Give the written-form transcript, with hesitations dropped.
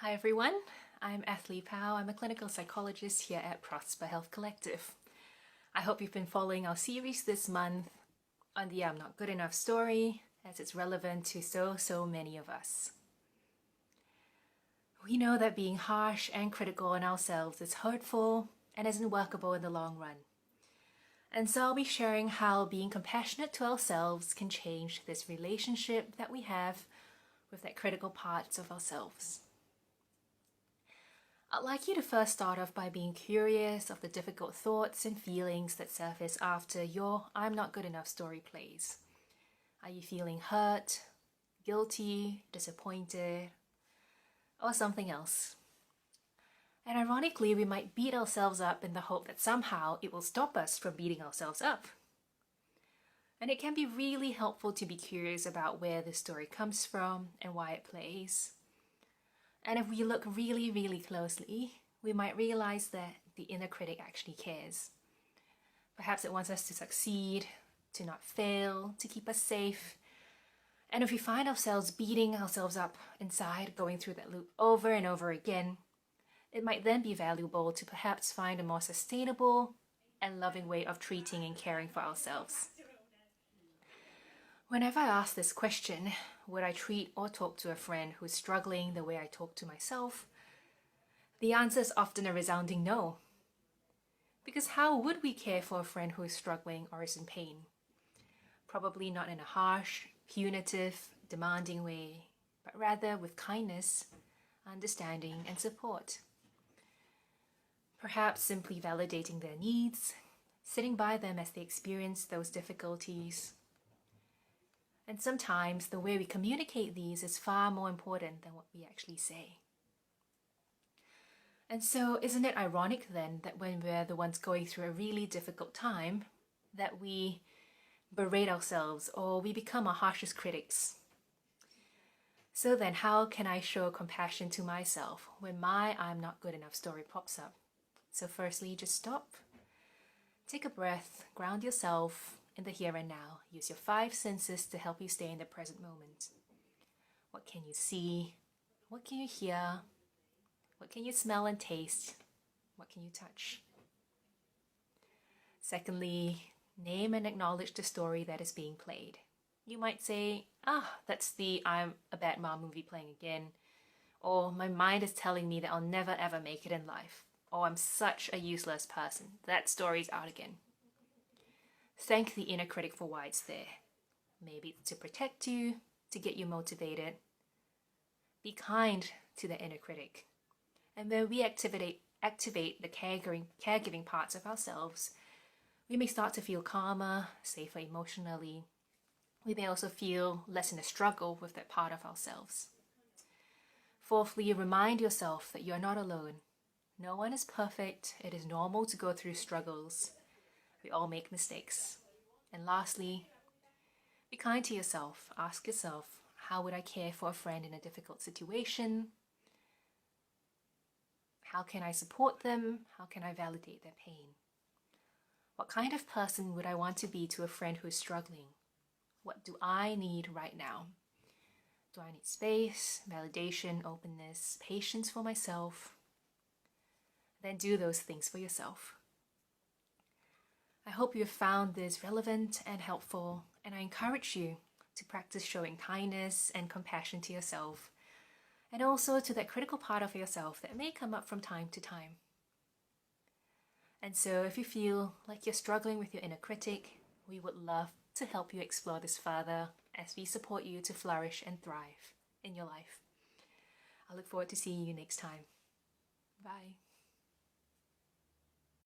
Hi everyone, I'm Athalie Phau. I'm a clinical psychologist here at Prosper Health Collective. I hope you've been following our series this month on the I'm Not Good Enough story, as it's relevant to so many of us. We know that being harsh and critical on ourselves is hurtful and isn't workable in the long run. And so I'll be sharing how being compassionate to ourselves can change this relationship that we have with that critical parts of ourselves. I'd like you to first start off by being curious of the difficult thoughts and feelings that surface after your I'm not good enough story plays. Are you feeling hurt, guilty, disappointed, or something else? And ironically, we might beat ourselves up in the hope that somehow it will stop us from beating ourselves up. And it can be really helpful to be curious about where the story comes from and why it plays. And if we look really closely, we might realize that the inner critic actually cares. Perhaps it wants us to succeed, to not fail, to keep us safe. And if we find ourselves beating ourselves up inside, going through that loop over and over again, it might then be valuable to perhaps find a more sustainable and loving way of treating and caring for ourselves. Whenever I ask this question, would I treat or talk to a friend who's struggling the way I talk to myself? The answer is often a resounding no. Because how would we care for a friend who is struggling or is in pain? Probably not in a harsh, punitive, demanding way, but rather with kindness, understanding, and support. Perhaps simply validating their needs, sitting by them as they experience those difficulties. And sometimes the way we communicate these is far more important than what we actually say. And so isn't it ironic then that when we're the ones going through a really difficult time, that we berate ourselves or we become our harshest critics? So then how can I show compassion to myself when my I'm not good enough story pops up? So firstly, just stop, take a breath, ground yourself in the here and now. Use your 5 senses to help you stay in the present moment. What can you see? What can you hear? What can you smell and taste? What can you touch? Secondly, name and acknowledge the story that is being played. You might say, that's the I'm a bad mom movie playing again. Or my mind is telling me that I'll never ever make it in life. Or I'm such a useless person. That story's out again. Thank the inner critic for why it's there. Maybe it's to protect you, to get you motivated. Be kind to the inner critic. And when we activate the caregiving parts of ourselves, we may start to feel calmer, safer emotionally. We may also feel less in a struggle with that part of ourselves. Fourthly, remind yourself that you are not alone. No one is perfect. It is normal to go through struggles. We all make mistakes. And lastly, be kind to yourself. Ask yourself, how would I care for a friend in a difficult situation? How can I support them? How can I validate their pain? What kind of person would I want to be to a friend who is struggling? What do I need right now? Do I need space, validation, openness, patience for myself? Then do those things for yourself. I hope you have found this relevant and helpful, and I encourage you to practice showing kindness and compassion to yourself, and also to that critical part of yourself that may come up from time to time. And so if you feel like you're struggling with your inner critic, we would love to help you explore this further as we support you to flourish and thrive in your life. I look forward to seeing you next time. Bye.